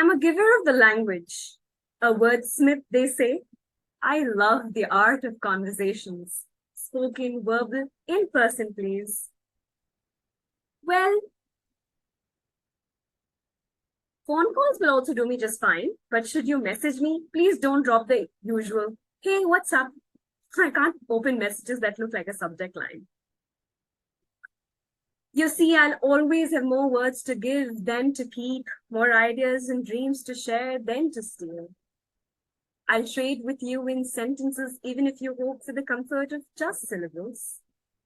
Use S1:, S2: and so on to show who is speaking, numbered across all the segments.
S1: I'm a giver of the language, a wordsmith, they say. I love the art of conversations, spoken, verbal, in person, please. Well, phone calls will also do me just fine, but should you message me, please don't drop the usual, hey, what's up? I can't open messages that look like a subject line. You see, I'll always have more words to give than to keep, more ideas and dreams to share than to steal. I'll trade with you in sentences, even if you hope for the comfort of just syllables.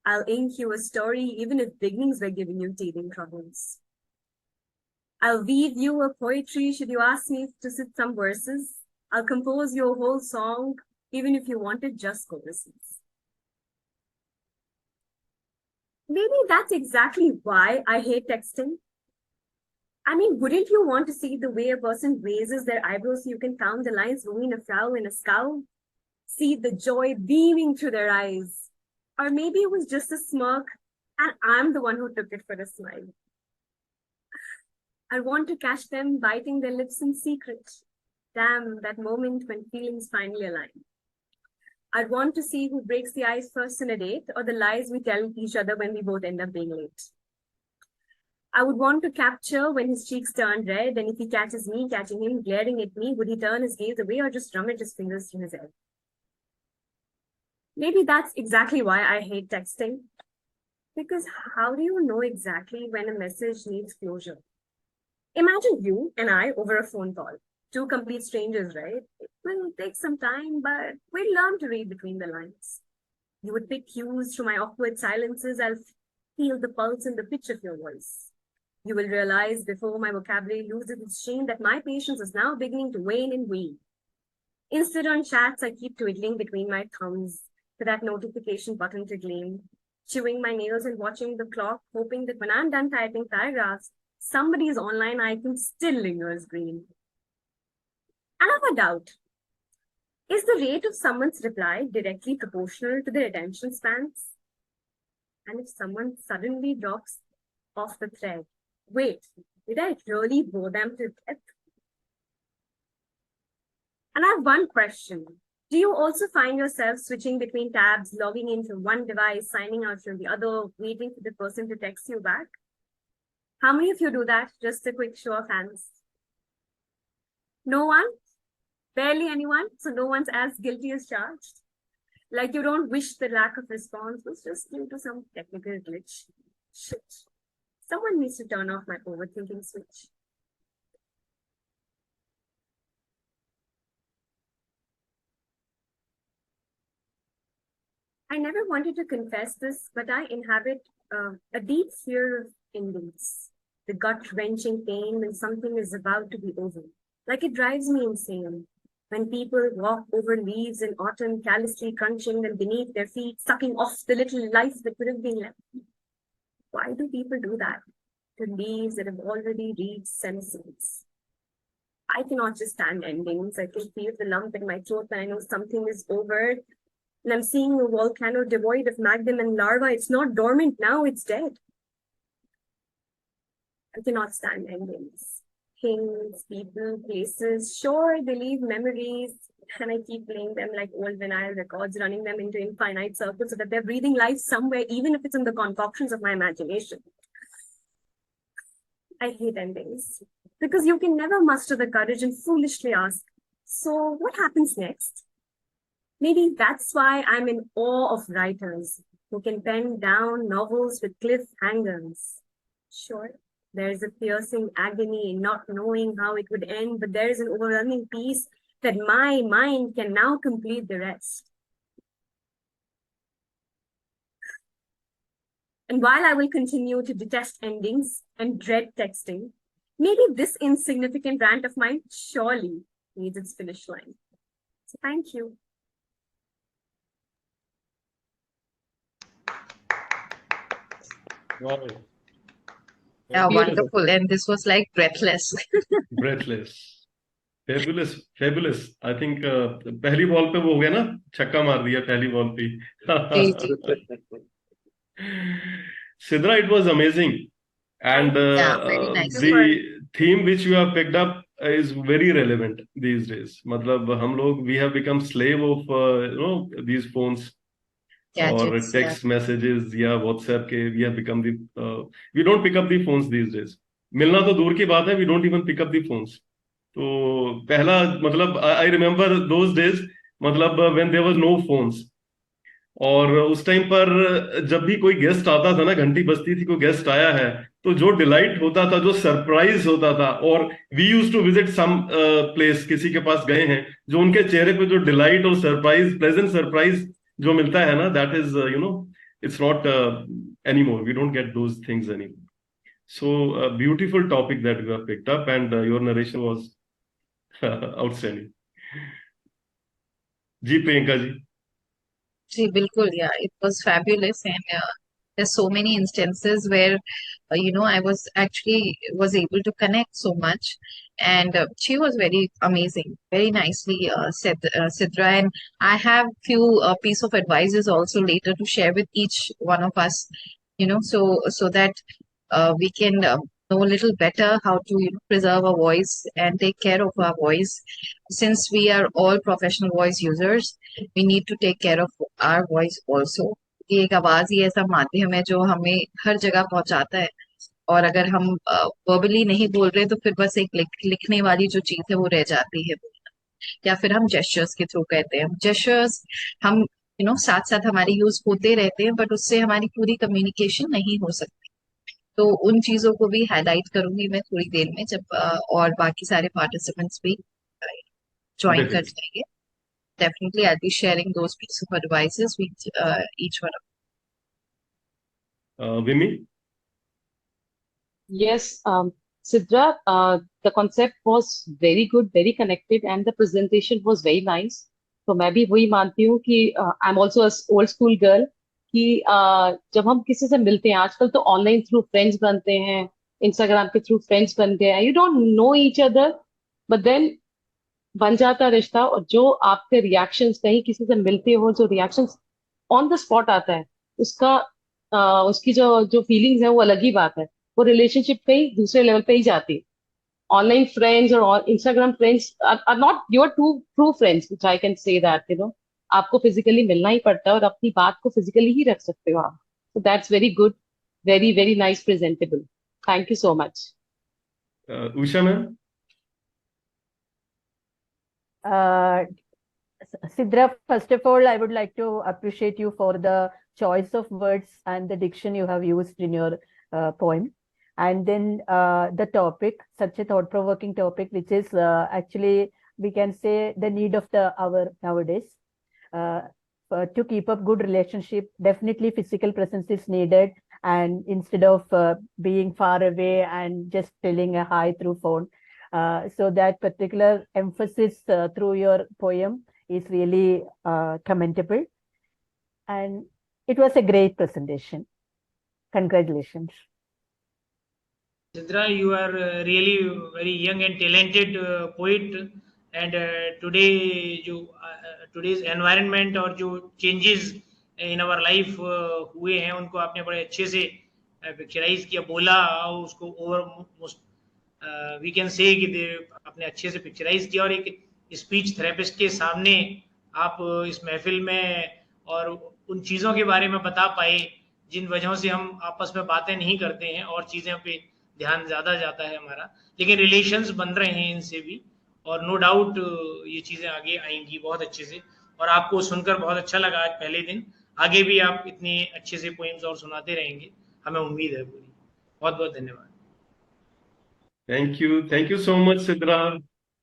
S1: I'll ink you a story, even if beginnings were giving you teething troubles. I'll weave you a poetry should you ask me to sit some verses. I'll compose you a whole song, even if you wanted just choruses. Maybe that's exactly why I hate texting. I mean, wouldn't you want to see the way a person raises their eyebrows so you can count the lines between a frown and a scowl? See the joy beaming through their eyes. Or maybe it was just a smirk and I'm the one who took it for a smile. I want to catch them biting their lips in secret. Damn, that moment when feelings finally align. I'd want to see who breaks the ice first in a date or the lies we tell each other when we both end up being late. I would want to capture when his cheeks turn red, and if he catches me catching him glaring at me, would he turn his gaze away or just rummage his fingers through his head? Maybe that's exactly why I hate texting. Because how do you know exactly when a message needs closure? Imagine you and I over a phone call. Two complete strangers, right? It will take some time, but we'll learn to read between the lines. You would pick cues through my awkward silences. I'll feel the pulse and the pitch of your voice. You will realize before my vocabulary loses its sheen that my patience is now beginning to wane and wane. Instead on chats, I keep twiddling between my thumbs for that notification button to gleam, chewing my nails and watching the clock, hoping that when I'm done typing paragraphs, somebody's online icon still lingers green. And I have a doubt. Is the rate of someone's reply directly proportional to their attention spans? And if someone suddenly drops off the thread, wait, did I really bore them to death? And I have one question. Do you also find yourself switching between tabs, logging in from one device, signing out from the other, waiting for the person to text you back? How many of you do that? Just a quick show of hands. No one? Barely anyone? So no one's as guilty as charged? Like you don't wish the lack of response was just due to some technical glitch. Shit. Someone needs to turn off my overthinking switch. I never wanted to confess this, but I inhabit a deep fear of endings. The gut-wrenching pain when something is about to be over. Like it drives me insane. When people walk over leaves in autumn, callously crunching them beneath their feet, sucking off the little life that could have been left. Why do people do that to leaves that have already reached senescence? I cannot just stand endings. I can feel the lump in my throat when I know something is over. And I'm seeing a volcano devoid of magma and larva. It's not dormant now, it's dead. I cannot stand endings. Things, people, places, sure, they leave memories, and I keep playing them like old vinyl records, running them into infinite circles so that they're breathing life somewhere, even if it's in the concoctions of my imagination. I hate endings because you can never muster the courage and foolishly ask, so what happens next? Maybe that's why I'm in awe of writers who can pen down novels with cliffhangers. Sure, there's a piercing agony in not knowing how it would end, but there's an overwhelming peace that my mind can now complete the rest. And while I will continue to detest endings and dread texting, maybe this insignificant rant of mine surely needs its finish line. So thank you.
S2: Wow.
S3: Yeah,
S2: Beautiful.
S3: wonderful. And this was like breathless.
S2: Breathless. Fabulous, fabulous. I think पहली ball पे वो हो गया ना, छक्का मार दिया पहली बॉल पे
S3: जी, जी.
S2: Sidra, it was amazing. And
S3: Yeah, very nice.
S2: the theme which you have picked up is very relevant these days. मतलब हम लोग we have become slave of these phones or
S3: Gadgets, yeah.
S2: text messages या WhatsApp के we have become the we don't pick up the phones these days. मिलना तो दूर की बात है, we don't even pick up the phones. तो पहला मतलब I remember those days मतलब when there was no phones. और उस टाइम पर जब भी कोई गेस्ट आता था ना, घंटी बजती थी कोई गेस्ट आया है, तो जो डिलाइट होता था, जो सरप्राइज होता था, और we use to visit some place, किसी के पास गए हैं, जो उनके चेहरे पे जो डिलाइट और सरप्राइज, प्लेजेंट सरप्राइज जो मिलता है ना, that is it's not anymore, we don't get those things anymore. So beautiful topic that you have picked up and your narration was outstanding. जी Priyanka ji.
S3: See, bilkul, yeah, it was fabulous, and there's so many instances where I was able to connect so much, and she was very amazing, very nicely said, Sidra, and I have few piece of advices also later to share with each one of us, so that we can know a little better how to preserve our voice and take care of our voice. Since we are all professional voice users, we need to take care of our voice also. ये एक आवाज ही ऐसा माध्यम है जो हमें हर जगह पहुंचाता है, और अगर हम वर्बली नहीं बोल रहे तो फिर बस एक लिखने वाली जो चीज है वो रह जाती है, या फिर हम जेस्चर्स के थ्रू कहते हैं. जेस्चर्स हम साथ साथ हमारे यूज होते रहते हैं, बट उससे हमारी पूरी कम्युनिकेशन नहीं हो सकती. तो उन चीजों को भी हाईलाइट करूंगी मैं थोड़ी देर में, जब और बाकी सारे पार्टिसिपेंट्स भी ज्वाइन कर
S2: Definitely.
S3: जाएंगे. Definitely I'll be sharing those pieces of advices with each one of
S2: Vimi.
S4: Yes, Sidra, the concept was very good, very connected, and the presentation was very nice. तो मैं भी वही मानती हूँ कि I am also old school girl, कि जब हम किसी से मिलते हैं, आजकल तो ऑनलाइन थ्रू फ्रेंड्स बनते हैं, इंस्टाग्राम के थ्रू फ्रेंड्स बन गए हैं, you don't know each other, but then बन जाता रिश्ता. और जो आपके रिएक्शंस, कहीं किसी से मिलते हो, जो रिएक्शंस ऑन द स्पॉट आता है, उसका उसकी जो जो फीलिंग्स है वो अलग ही बात है. वो रिलेशनशिप कहीं दूसरे लेवल पे ही जाती है. ऑनलाइन फ्रेंड्स और Instagram friends are not your true friends, which I can say that आपको फिजिकली मिलना ही पड़ता है और अपनी बात को फिजिकली ही रख सकते हो आप. So that's very good, very very nice presentable. Thank you so much.
S2: Usha ma'am.
S5: Uh, Sidra, first of all, I would like to appreciate you for the choice of words and the diction you have used in your poem. And then the topic, such a thought-provoking topic, which is actually, we can say, the need of the hour nowadays. To keep up good relationship, definitely physical presence is needed. And instead of being far away and just telling a hi through phone, so that particular emphasis through your poem is really commendable. And it was a great presentation. Congratulations.
S6: Sidra, you are really very young and talented poet, and today's environment और जो changes in our life हुए हैं, उनको आपने बड़े अच्छे से picturise किया, बोला, उसको ओवर वी कैन से कि आपने अच्छे से पिक्चराइज किया, और एक स्पीच थेरेपिस्ट के सामने आप इस महफिल में और उन चीज़ों के बारे में बता पाए जिन वजहों से हम आपस में बातें नहीं करते हैं और चीज़ें पे ध्यान ज़्यादा जाता है हमारा, लेकिन रिलेशंस बन रहे हैं इनसे भी, और नो डाउट ये चीज़ें आगे आएंगी बहुत अच्छे से. और आपको सुनकर बहुत अच्छा लगा आज पहले दिन, आगे भी आप इतने अच्छे से पोएम्स और सुनाते रहेंगे, हमें उम्मीद है पूरी. बहुत बहुत धन्यवाद.
S2: Thank you so much, Sidra.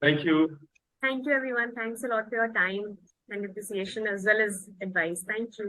S2: Thank you.
S1: Thank you, everyone. Thanks a lot for your time and appreciation as well as advice. Thank you.